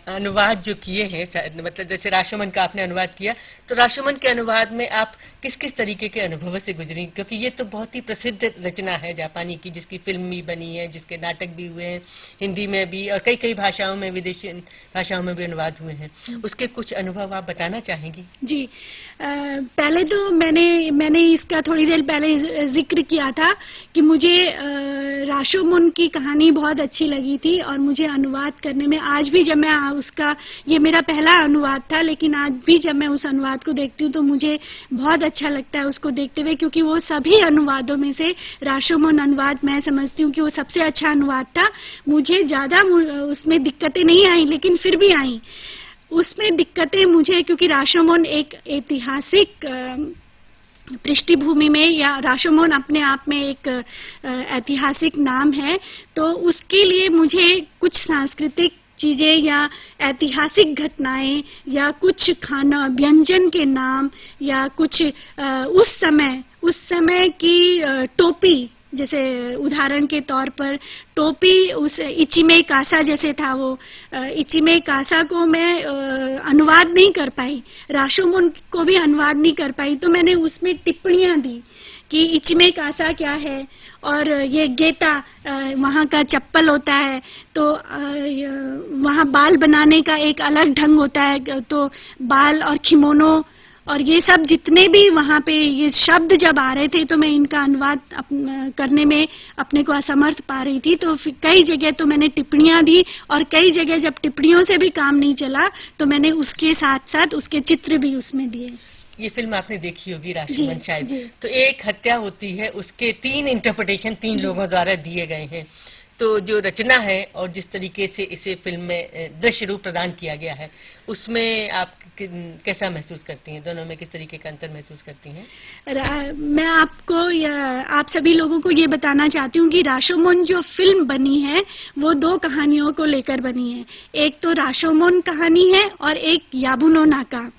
S1: अनुवाद जो किए हैं, मतलब जैसे राशोमन का आपने अनुवाद किया, तो राशोमन के अनुवाद में आप किस किस तरीके के अनुभवों से गुजरी? क्योंकि ये तो बहुत ही प्रसिद्ध रचना है जापानी की, जिसकी फिल्म भी बनी है, जिसके नाटक भी हुए हैं, हिंदी में भी और कई भाषाओं में, विदेशी भाषाओं में भी अनुवाद हुए हैं। उसके कुछ अनुभव आप बताना चाहेंगी?
S2: जी, पहले तो मैंने इसका थोड़ी देर पहले जिक्र किया था कि मुझे राशोमन की कहानी बहुत अच्छी लगी थी, और मुझे अनुवाद करने में आज भी, जब मैं उसका, ये मेरा पहला अनुवाद था, लेकिन आज भी जब मैं उस अनुवाद को देखती हूँ तो मुझे बहुत अच्छा लगता है उसको देखते हुए, क्योंकि वो सभी अनुवादों में से राशोमन अनुवाद मैं समझती हूँ कि वो सबसे अच्छा अनुवाद था। मुझे ज्यादा उसमें दिक्कतें नहीं आई, लेकिन फिर भी आई उसमें दिक्कतें मुझे, क्योंकि राशोमन एक ऐतिहासिक पृष्ठभूमि में, या राशोमन अपने आप में एक ऐतिहासिक नाम है, तो उसके लिए मुझे कुछ सांस्कृतिक चीजें या ऐतिहासिक घटनाएं या कुछ खाना व्यंजन के नाम या कुछ उस समय की टोपी, जैसे उदाहरण के तौर पर टोपी, उस इचिमे कासा जैसे था, वो इचिमे कासा को मैं अनुवाद नहीं कर पाई, राशोमन को भी अनुवाद नहीं कर पाई, तो मैंने उसमें टिप्पणियां दी कि इचिमे कासा क्या है, और ये गेटा वहाँ का चप्पल होता है, तो वहाँ बाल बनाने का एक अलग ढंग होता है, तो बाल और खिमोनो और ये सब जितने भी वहाँ पे ये शब्द जब आ रहे थे, तो मैं इनका अनुवाद करने में अपने को असमर्थ पा रही थी। तो कई जगह तो मैंने टिप्पणियां दी, और कई जगह जब टिप्पणियों से भी काम नहीं चला तो मैंने उसके साथ साथ उसके चित्र भी उसमें दिए।
S1: ये फिल्म आपने देखी होगी राशोमन शायद, तो एक हत्या होती है, उसके 3 इंटरप्रिटेशन 3 लोगों द्वारा दिए गए हैं। तो जो रचना है और जिस तरीके से इसे फिल्म में दृश्य रूप प्रदान किया गया है, उसमें आप कैसा महसूस करती हैं? दोनों में किस तरीके का अंतर महसूस करती हैं?
S2: मैं आपको आप सभी लोगों को ये बताना चाहती हूँ कि राशोमोन जो फिल्म बनी है वो 2 कहानियों को लेकर बनी है। एक तो राशोमोन कहानी है और एक याबुनो नाका।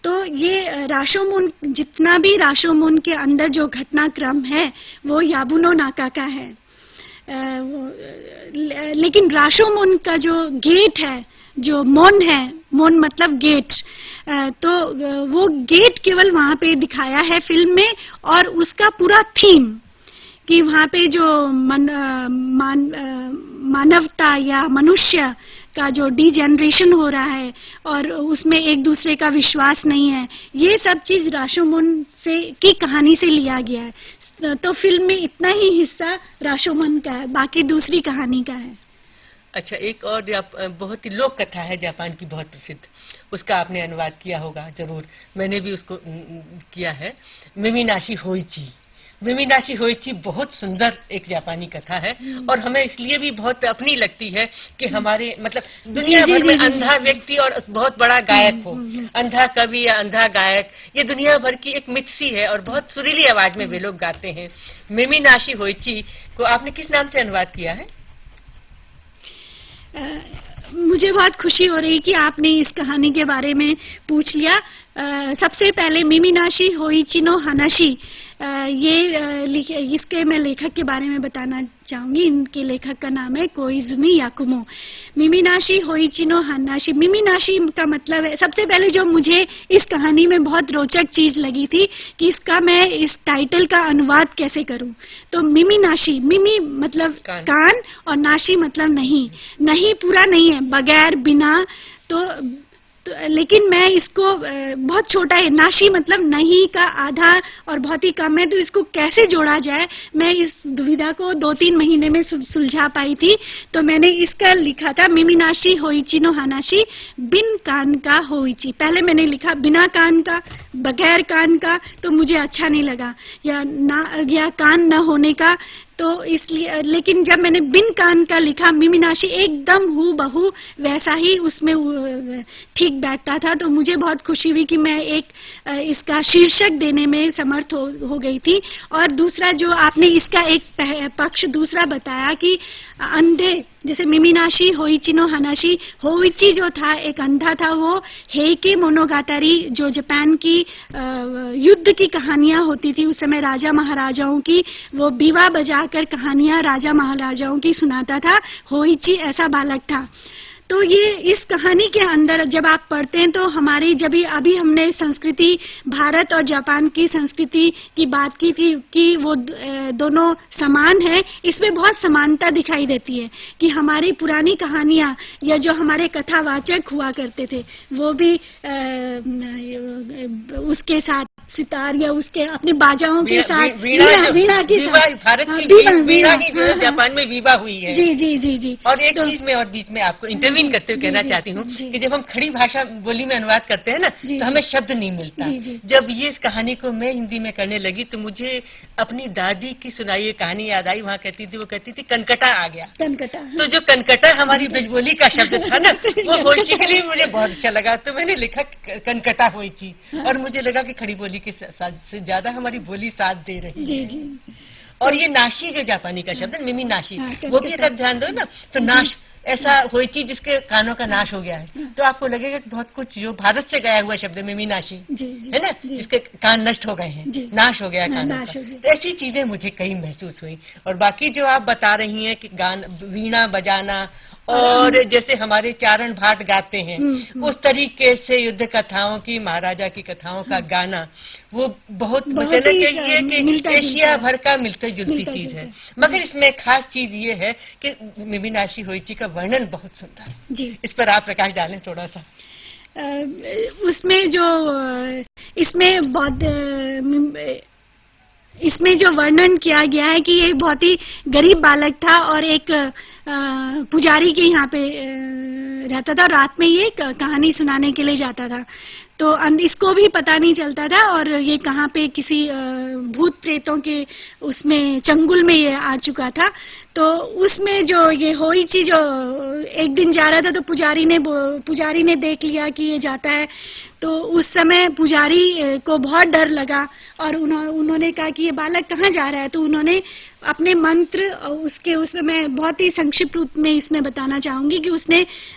S2: तो ये राशोमोन, जितना भी राशोमोन के अंदर जो घटनाक्रम है वो याबुनो नाका का है। लेकिन राशोमोन का जो गेट है, जो मोन है, मोन मतलब गेट, तो वो गेट केवल वहां पे दिखाया है फिल्म में, और उसका पूरा थीम कि वहां पे जो मानवता या मनुष्य का जो डीजेनरेशन हो रहा है और उसमें एक दूसरे का विश्वास नहीं है, ये सब चीज राशोमोन से की कहानी से लिया गया है। तो फिल्म में इतना ही हिस्सा राशोमोन का है, बाकी दूसरी कहानी का है।
S1: अच्छा, एक और बहुत ही लोक कथा है जापान की, बहुत प्रसिद्ध, उसका आपने अनुवाद किया होगा जरूर। मैंने भी उसको किया है, मिमीनाशी होइची। मिमीनाशी होइची बहुत सुंदर एक जापानी कथा है और हमें इसलिए भी बहुत अपनी लगती है कि हमारे मतलब दुनिया भर में अंधा व्यक्ति और बहुत बड़ा गायक हो, अंधा कवि या अंधा गायक, ये दुनिया भर की एक मिथ सी है और बहुत सुरीली आवाज में वे लोग गाते हैं। मिमीनाशी होइची को आपने किस नाम से अनुवाद किया है?
S2: मुझे बहुत खुशी हो रही कि आपने इस कहानी के बारे में पूछ लिया। सबसे पहले मिमीनाशी होइची नो हानाशी, इसके मैं लेखक के बारे में बताना चाहूंगी। इनके लेखक का नाम है कोइजुमी याकुमो। मिमीनाशी होइची नो हानाशी, मिमीनाशी का मतलब है, सबसे पहले जो मुझे इस कहानी में बहुत रोचक चीज लगी थी कि इसका मैं इस टाइटल का अनुवाद कैसे करूं। तो मिमीनाशी, मिमी मतलब कान और नाशी मतलब नहीं, नहीं पूरा नहीं है, बगैर, बिना। तो लेकिन मैं इसको बहुत छोटा है, नाशी मतलब नहीं का आधा और बहुत ही कम है, तो इसको कैसे जोड़ा जाए, मैं इस दुविधा को 2-3 महीने में सुलझा पाई थी। तो मैंने इसका लिखा था मिमीनाशी होइची नो हानाशी, बिन कान का होइची। पहले मैंने लिखा बिना कान का, बगैर कान का, तो मुझे अच्छा नहीं लगा, या कान न होने का, तो इसलिए। लेकिन जब मैंने बिन कान का लिखा मिमीनाशी, एकदम हूबहू वैसा ही उसमें ठीक बैठता था। तो मुझे बहुत खुशी हुई कि मैं एक इसका शीर्षक देने में समर्थ हो गई थी। और दूसरा, जो आपने इसका एक पक्ष दूसरा बताया कि अंधे, जैसे मिमीनाशी होइची नो हानाशी, होइची जो था एक अंधा था, वो हेके मोनोगातारी, जो जापान की युद्ध की कहानियां होती थी उस समय, राजा महाराजाओं की, वो बीवा बजाकर कहानियां राजा महाराजाओं की सुनाता था। होइची ऐसा बालक था। तो ये इस कहानी के अंदर जब आप पढ़ते हैं तो हमारी, जब अभी हमने संस्कृति, भारत और जापान की संस्कृति की बात की थी कि वो दोनों समान है, इसमें बहुत समानता दिखाई देती है कि हमारी पुरानी कहानियां या जो हमारे कथावाचक हुआ करते थे वो भी उसके साथ सितार या उसके अपने बाजाओं के साथ, वीणा के साथ,
S1: भारत की वीणा ही जो है जापान में विवा हुई है।
S2: जी जी जी जी।
S1: और एक चीज में और बीच में आपको इंटरवीन करते हुए कहना चाहती हूँ कि जब हम खड़ी भाषा बोली में अनुवाद करते हैं ना, तो हमें शब्द नहीं मिलता। जब ये इस कहानी को मैं हिंदी में करने लगी तो मुझे अपनी दादी की सुनाई ये कहानी याद आई। वहाँ कहती थी, वो कहती थी कनकटा आ गया। कनकटा, तो जो कनकटा हमारी ब्रजबोली का शब्द था ना, वो होइची के लिए मुझे बहुत अच्छा लगा, तो मैंने लिखा कनकटा होइची। और मुझे लगा कि खड़ी बोली के से ज्यादा हमारी बोली साथ दे रही है। और ये नाशी जो जापानी का शब्द है, मिमी नाशी, वो भी अगर ध्यान दो ना, तो नाश ऐसा होइची जिसके कानों का नाश हो गया है, तो आपको लगेगा कि बहुत कुछ जो भारत से गया हुआ शब्द है मिमी नाशी, है ना, जिसके कान नष्ट हो गए हैं, नाश हो गया कानों का। तो ऐसी चीजें मुझे कई महसूस हुई। और बाकी जो आप बता रही हैं कि वीणा बजाना और जैसे हमारे चारण भाट गाते हैं, उस तरीके से युद्ध कथाओं की, महाराजा की कथाओं का गाना, वो बहुत कहना चाहिए कि एशिया भर का मिलती जुलती चीज है। मगर इसमें खास चीज ये है कि मिमीनाशी होइची का वर्णन बहुत सुंदर है। इस पर आप प्रकाश डालें थोड़ा सा।
S2: उसमें जो इसमें जो वर्णन किया गया है कि ये बहुत ही गरीब बालक था और एक पुजारी के यहाँ पे रहता था, रात में ये कहानी सुनाने के लिए जाता था। तो इसको भी पता नहीं चलता था और ये कहाँ पे किसी भूत प्रेतों के उसमें चंगुल में ये आ चुका था। तो उसमें जो ये होइची जो एक दिन जा रहा था तो पुजारी ने देख लिया कि ये जाता है, तो उस समय पुजारी को बहुत डर लगा और उन्होंने कहा कि ये बालक कहाँ जा रहा है। तो उन्होंने अपने मंत्र उसमें मैं बहुत ही संक्षिप्त रूप में इसमें बताना चाहूंगी कि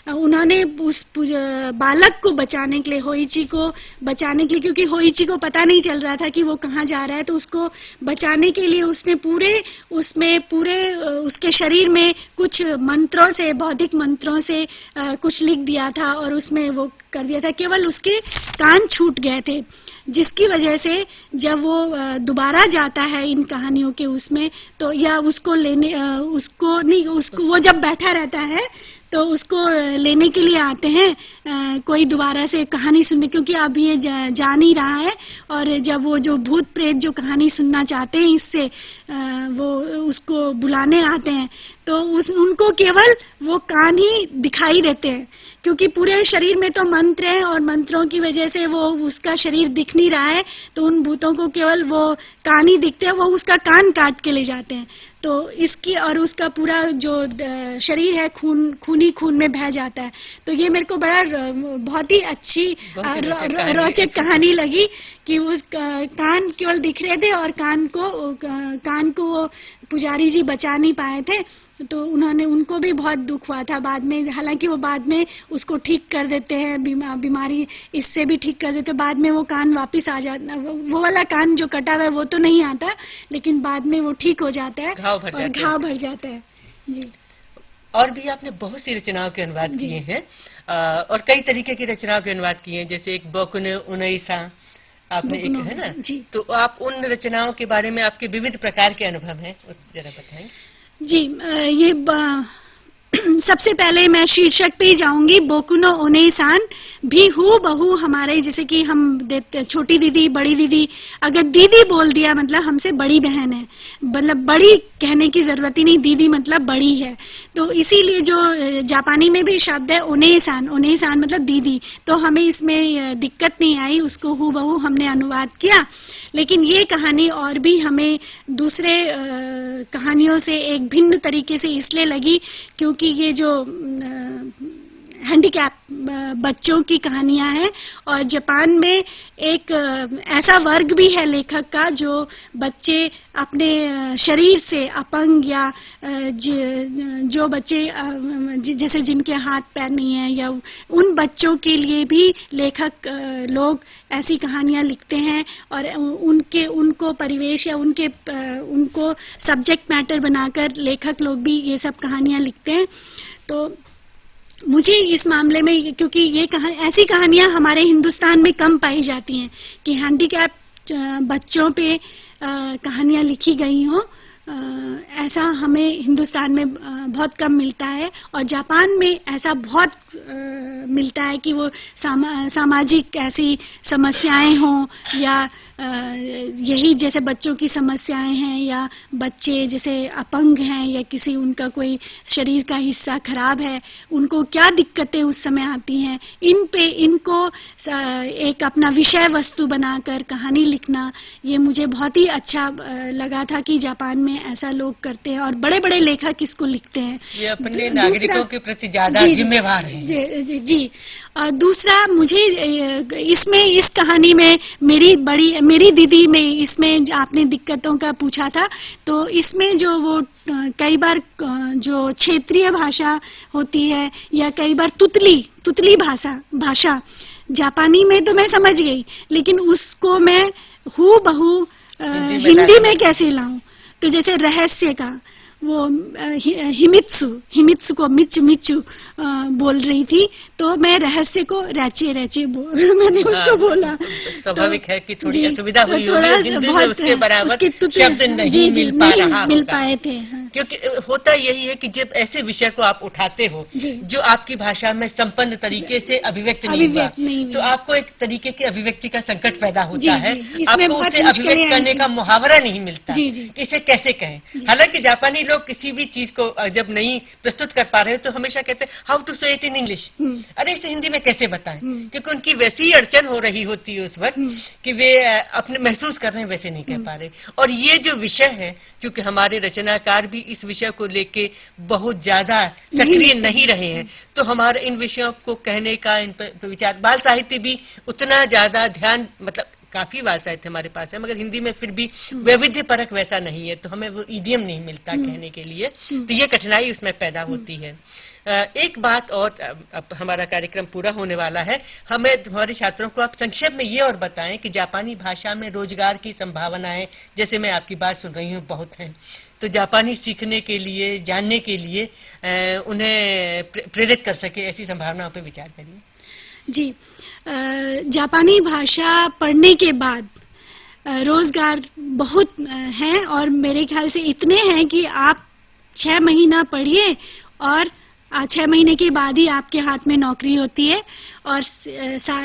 S2: उन्होंने उस बालक को बचाने के लिए, होइची को बचाने के लिए, क्योंकि होइची को पता नहीं चल रहा था कि वो कहाँ जा रहा है, तो उसको बचाने के लिए उसने पूरे उसके शरीर में कुछ मंत्रों से, बौद्धिक मंत्रों से कुछ लिख दिया था और उसमें वो कर दिया था। केवल उसके कान छूट गए थे, जिसकी वजह से जब वो दोबारा जाता है इन कहानियों के उसमें, तो या उसको वो जब बैठा रहता है तो उसको लेने के लिए आते हैं कोई दोबारा से कहानी सुनने, क्योंकि अब ये जा नहीं रहा है। और जब वो जो भूत प्रेत जो कहानी सुनना चाहते हैं इससे वो उसको बुलाने आते हैं, तो उनको केवल वो कान ही दिखाई देते हैं, क्योंकि पूरे शरीर में तो मंत्र हैं और मंत्रों की वजह से वो उसका शरीर दिख नहीं रहा है, तो उन भूतों को केवल वो कान ही दिखते हैं। वो उसका कान काट के ले जाते हैं, तो इसकी और उसका पूरा जो शरीर है खून में बह जाता है। तो ये मेरे को बहुत ही अच्छी रोचक कहानी लगी कि उस कान केवल दिख रहे थे और कान को पुजारी जी बचा नहीं पाए थे, तो उनको भी बहुत दुख हुआ था बाद में। हालांकि वो बाद में उसको ठीक कर देते हैं, बीमारी इससे भी ठीक कर देते, बाद में वो कान वापस आ जाता, वो वाला कान जो कटा हुआ है वो तो नहीं आता, लेकिन बाद में वो ठीक हो जाता है, घाव भर जाता है। जी।
S1: और भी आपने बहुत सी रचनाओं के अनुवाद किए हैं और कई तरीके की रचनाओं के अनुवाद किए हैं, जैसे एक बोकुने उनैसा आपने एक है ना
S2: जी।
S1: तो आप उन रचनाओं के बारे में आपके विविध प्रकार के अनुभव हैं, जरा बताएं।
S2: जी, ये सबसे पहले मैं शीर्षक पे ही जाऊंगी। बोकुनो ओनेसान भी हूबहू हमारे, जैसे कि हम छोटी दीदी, बड़ी दीदी, अगर दीदी बोल दिया मतलब हमसे बड़ी बहन है, मतलब बड़ी कहने की जरूरत ही नहीं, दीदी मतलब बड़ी है। तो इसीलिए जो जापानी में भी शब्द है ओनेसान मतलब दीदी, तो हमें इसमें दिक्कत नहीं आई, उसको हूबहू हमने अनुवाद किया। लेकिन ये कहानी और भी हमें दूसरे कहानियों से एक भिन्न तरीके से इसलिए लगी क्योंकि ये जो हैंडीकैप बच्चों की कहानियां हैं, और जापान में एक ऐसा वर्ग भी है लेखक का जो बच्चे अपने शरीर से अपंग या जो बच्चे जैसे जिनके हाथ पैर नहीं है, या उन बच्चों के लिए भी लेखक लोग ऐसी कहानियां लिखते हैं और उनको परिवेश या उनको सब्जेक्ट मैटर बनाकर लेखक लोग भी ये सब कहानियां लिखते हैं। तो मुझे इस मामले में, क्योंकि ये ऐसी कहानियां हमारे हिंदुस्तान में कम पाई जाती हैं कि हैंडीकैप बच्चों पे कहानियां लिखी गई हों, ऐसा हमें हिंदुस्तान में बहुत कम मिलता है। और जापान में ऐसा बहुत मिलता है कि वो सामाजिक ऐसी समस्याएं हों या यही जैसे बच्चों की समस्याएं हैं, या बच्चे जैसे अपंग हैं या किसी उनका कोई शरीर का हिस्सा खराब है, उनको क्या दिक्कतें उस समय आती हैं, इनको एक अपना विषय वस्तु बनाकर कहानी लिखना, ये मुझे बहुत ही अच्छा लगा था कि जापान में ऐसा लोग करते हैं और बड़े बड़े लेखक इसको लिखते हैं।
S1: ये अपने नागरिकों के प्रति ज्यादा जिम्मेवार हैं।
S2: जी। और दूसरा, मुझे इसमें इस कहानी में मेरी दीदी में इसमें आपने दिक्कतों का पूछा था, तो इसमें जो वो कई बार जो क्षेत्रीय भाषा होती है या कई बार तुतली भाषा जापानी में तो मैं समझ गई, लेकिन उसको मैं हूबहू हिंदी में कैसे लाऊं। तो जैसे रहस्य का वो हिमित्सु को मिच्चू बोल रही थी, तो मैं रहस्य को रैचे मैंने उसको बोला।
S1: स्वाभाविक है कि थोड़ी असुविधा हुई होगी, हिंदी में उसके बराबर शब्द नहीं मिल पाए थे। हाँ। क्योंकि होता यही है कि जब ऐसे विषय को आप उठाते हो जो आपकी भाषा में संपन्न तरीके से अभिव्यक्त नहीं हुआ, तो आपको एक तरीके की अभिव्यक्ति का संकट पैदा होता है, आपको उसे अभिव्यक्त करने का मुहावरा नहीं मिलता, इसे कैसे कहें। हालांकि जापानी लोग किसी भी चीज को जब नहीं प्रस्तुत कर पा रहे तो हमेशा कहते हैं हाउ टू से इट इन इंग्लिश, अरे इसे हिंदी में कैसे बताएं, क्योंकि उनकी वैसी अड़चन हो रही होती है उस वक्त कि वे अपने महसूस कर रहे हैं वैसे नहीं कह पा रहे। और ये जो विषय है, चूंकि हमारे रचनाकार भी इस विषय को लेके बहुत ज्यादा सक्रिय नहीं रहे हैं, तो हमारे इन विषयों को कहने का, इन पर विचार, बाल साहित्य भी उतना ज्यादा ध्यान, मतलब काफी बाल साहित्य हमारे पास है, मगर हिंदी में फिर भी वैविध्य परक वैसा नहीं है, तो हमें वो इडियम नहीं मिलता कहने के लिए, तो ये कठिनाई उसमें पैदा होती है। एक बात और, अब हमारा कार्यक्रम पूरा होने वाला है, हमें हमारे छात्रों को आप संक्षेप में ये और बताएं कि जापानी भाषा में रोजगार की संभावनाएं, जैसे मैं आपकी बात सुन रही हूँ, बहुत हैं, तो जापानी सीखने के लिए, जानने के लिए उन्हें प्रेरित कर सके, ऐसी संभावनाओं पर विचार करिए।
S2: जी, जापानी भाषा पढ़ने के बाद रोजगार बहुत हैं, और मेरे ख्याल से इतने हैं कि आप 6 महीना पढ़िए और 6 महीने के बाद ही आपके हाथ में नौकरी होती है, और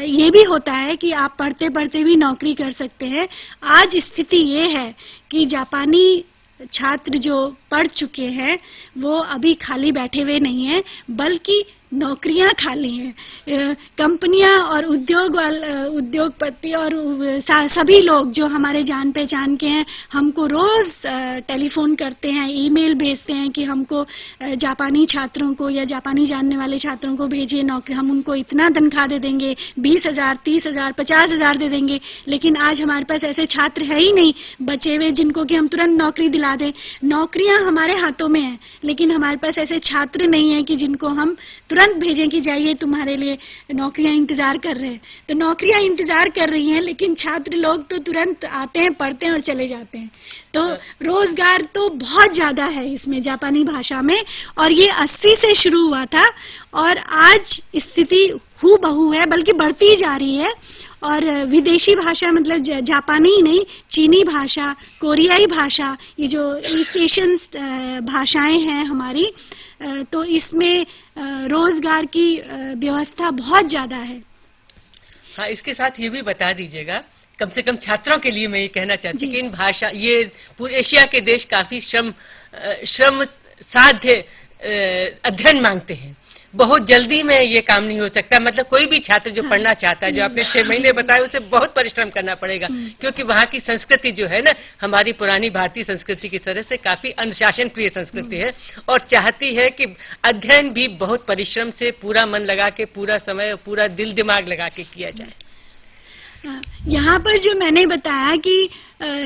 S2: ये भी होता है कि आप पढ़ते पढ़ते भी नौकरी कर सकते हैं। आज स्थिति ये है कि जापानी छात्र जो पढ़ चुके हैं वो अभी खाली बैठे हुए नहीं हैं, बल्कि नौकरियां खाली हैं। कंपनियां और उद्योगपति और सभी लोग जो हमारे जान पहचान के हैं, हमको रोज टेलीफोन करते हैं, ईमेल भेजते हैं कि हमको जापानी छात्रों को या जापानी जानने वाले छात्रों को भेजिए नौकरी, हम उनको इतना तनख्वाह दे देंगे, 20,000, 30,000, 50,000 दे देंगे। लेकिन आज हमारे पास ऐसे छात्र है ही नहीं बचे हुए जिनको कि हम तुरंत नौकरी दिला दें। नौकरियां हमारे हाथों में हैं, लेकिन हमारे पास ऐसे छात्र नहीं है कि जिनको हम तुरंत भेजें कि जाइए तुम्हारे लिए नौकरियां इंतजार कर रहे हैं। तो नौकरियां इंतजार कर रही हैं, लेकिन छात्र लोग तो तुरंत आते हैं, पढ़ते हैं और चले जाते हैं। तो रोजगार तो बहुत ज्यादा है इसमें जापानी भाषा में, और ये 80 से शुरू हुआ था और आज स्थिति हूबहू है, बल्कि बढ़ती जा रही है। और विदेशी भाषा, मतलब जापानी ही नहीं, चीनी भाषा, कोरियाई भाषा, ये जो ईस्ट एशियन भाषाएं हैं हमारी, तो इसमें रोजगार की व्यवस्था बहुत ज्यादा है।
S1: हाँ, इसके साथ ये भी बता दीजिएगा, कम से कम छात्रों के लिए मैं ये कहना चाहती हूँ कि इन भाषा, ये पूरे एशिया के देश काफी श्रम साध्य अध्ययन मांगते हैं। बहुत जल्दी में ये काम नहीं हो सकता, मतलब कोई भी छात्र जो पढ़ना चाहता है, जो आपने 6 महीने बताए, उसे बहुत परिश्रम करना पड़ेगा, क्योंकि वहाँ की संस्कृति जो है ना, हमारी पुरानी भारतीय संस्कृति की तरह से काफी अनुशासन प्रिय संस्कृति है, और चाहती है कि अध्ययन भी बहुत परिश्रम से, पूरा मन लगा के, पूरा समय, पूरा दिल दिमाग लगा के किया जाए।
S2: यहाँ पर जो मैंने बताया कि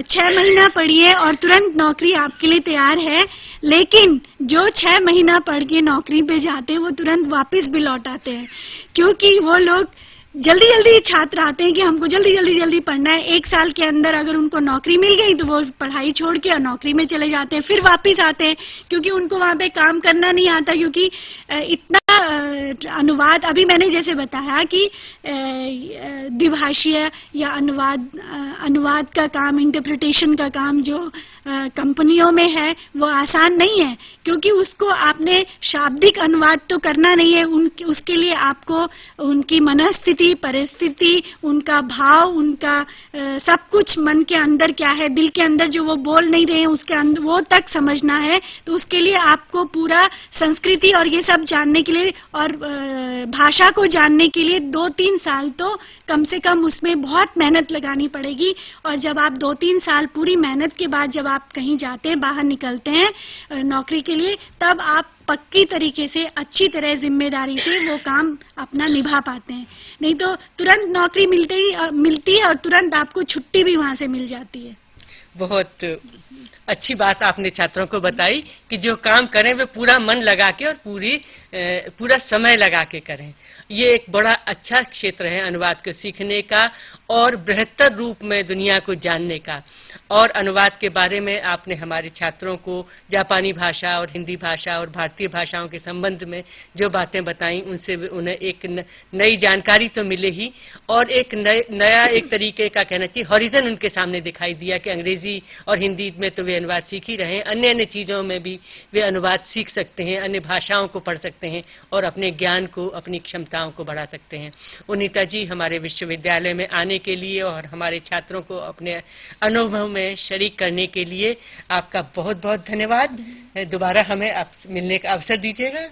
S2: 6 महीना पढ़िए और तुरंत नौकरी आपके लिए तैयार है, लेकिन जो 6 महीना पढ़ के नौकरी पे जाते हैं वो तुरंत वापस भी लौट आते हैं, क्योंकि वो लोग जल्दी जल्दी छात्र आते हैं कि हमको जल्दी पढ़ना है। 1 साल के अंदर अगर उनको नौकरी मिल गई तो वो पढ़ाई छोड़ के और नौकरी में चले जाते हैं, फिर वापस आते हैं, क्योंकि उनको वहाँ पे काम करना नहीं आता, क्योंकि इतना अनुवाद, अभी मैंने जैसे बताया कि द्विभाषीय या अनुवाद का काम, इंटरप्रिटेशन का काम जो कंपनियों में है वो आसान नहीं है, क्योंकि उसको आपने शाब्दिक अनुवाद तो करना नहीं है, उसके लिए आपको उनकी मनस्थिति, परिस्थिति, उनका भाव, उनका सब कुछ, मन के अंदर क्या है, दिल के अंदर जो वो बोल नहीं रहे हैं उसके अंदर वो तक समझना है। तो उसके लिए आपको पूरा संस्कृति और ये सब जानने के लिए और भाषा को जानने के लिए 2-3 साल तो कम से कम उसमें बहुत मेहनत लगानी पड़ेगी। और जब आप 2-3 साल पूरी मेहनत के बाद जब आप कहीं जाते हैं, बाहर निकलते हैं नौकरी के लिए, तब आप पक्की तरीके से, अच्छी तरह जिम्मेदारी से वो काम अपना निभा पाते हैं। नहीं तो तुरंत नौकरी मिलती है और तुरंत आपको छुट्टी भी वहां से मिल जाती है।
S1: बहुत अच्छी बात आपने छात्रों को बताई कि जो काम करें वे पूरा मन लगा के और पूरी पूरा समय लगा के करें। ये एक बड़ा अच्छा क्षेत्र है अनुवाद को सीखने का और बृहत्तर रूप में दुनिया को जानने का। और अनुवाद के बारे में आपने हमारे छात्रों को जापानी भाषा और हिंदी भाषा और भारतीय भाषाओं के संबंध में जो बातें बताई, उनसे उन्हें एक नई जानकारी तो मिले ही, और एक नया एक तरीके का कहना चाहिए हॉरिजन उनके सामने दिखाई दिया कि अंग्रेजी और हिंदी में तो वे अनुवाद सीख ही रहे हैं, अन्य अन्य चीजों में भी वे अनुवाद सीख सकते हैं, अन्य भाषाओं को पढ़ सकते हैं और अपने ज्ञान को, अपनी क्षमताओं को बढ़ा सकते हैं। उनीता जी, हमारे विश्वविद्यालय में आने के लिए और हमारे छात्रों को अपने अनुभव में शरीक करने के लिए आपका बहुत बहुत धन्यवाद। दोबारा हमें आप मिलने का अवसर दीजिएगा।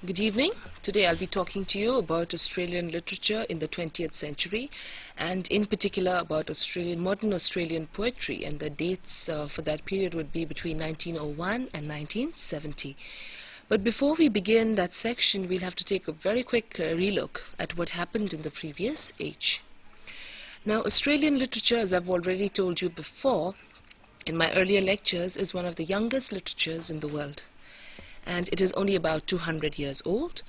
S3: Good evening. Today I'll be talking to you about Australian literature in the 20th century, and in particular about modern Australian poetry, and the dates for that period would be between 1901 and 1970. But before we begin that section, we'll have to take a very quick relook at what happened in the previous age. Now, Australian literature, as I've already told you before in my earlier lectures, is one of the youngest literatures in the world, and it is only about 200 years old.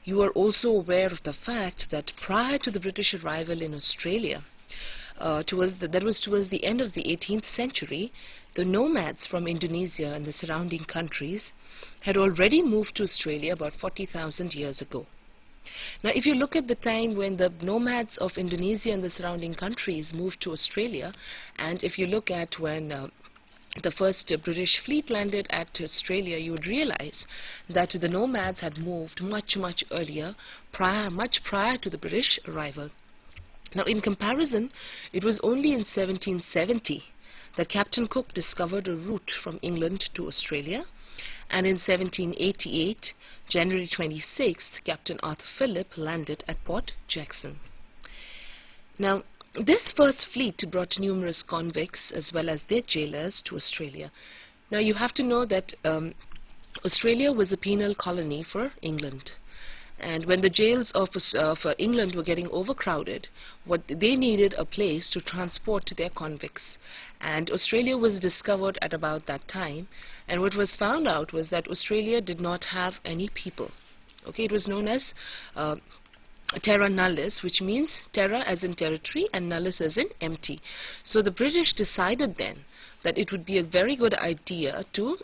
S3: You are also aware of the fact that prior to the British arrival in Australia, that was towards the end of the 18th century, the nomads from Indonesia and the surrounding countries had already moved to Australia about 40,000 years ago. Now, if you look at the time when the nomads of Indonesia and the surrounding countries moved to Australia, and if you look at when the first British fleet landed at Australia, you would realize that the nomads had moved much earlier, much prior to the British arrival. Now, in comparison, it was only in 1770 that Captain Cook discovered a route from England to Australia, and in 1788, January 26th, Captain Arthur Phillip landed at Port Jackson. Now, this first fleet brought numerous convicts as well as their jailers to Australia. Now, you have to know that Australia was a penal colony for England, and when the jails of England were getting overcrowded, they needed a place to transport their convicts, and Australia was discovered at about that time, and what was found out was that Australia did not have any people. Okay, it was known as terra nullius, which means terra as in territory and nullius as in empty. So the British decided then that it would be a very good idea to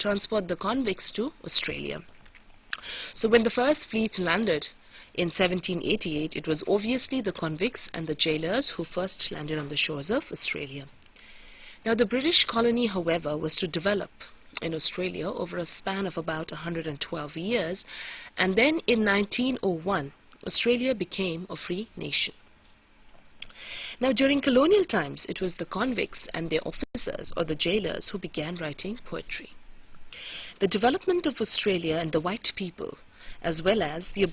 S3: transport the convicts to Australia. So when the first fleet landed in 1788, it was obviously the convicts and the jailers who first landed on the shores of Australia. Now, the British colony, however, was to develop in Australia over a span of about 112 years, and then in 1901, Australia became a free nation. Now, during colonial times, it was the convicts and their officers or the jailers who began writing poetry. The development of Australia and the white people, as well as the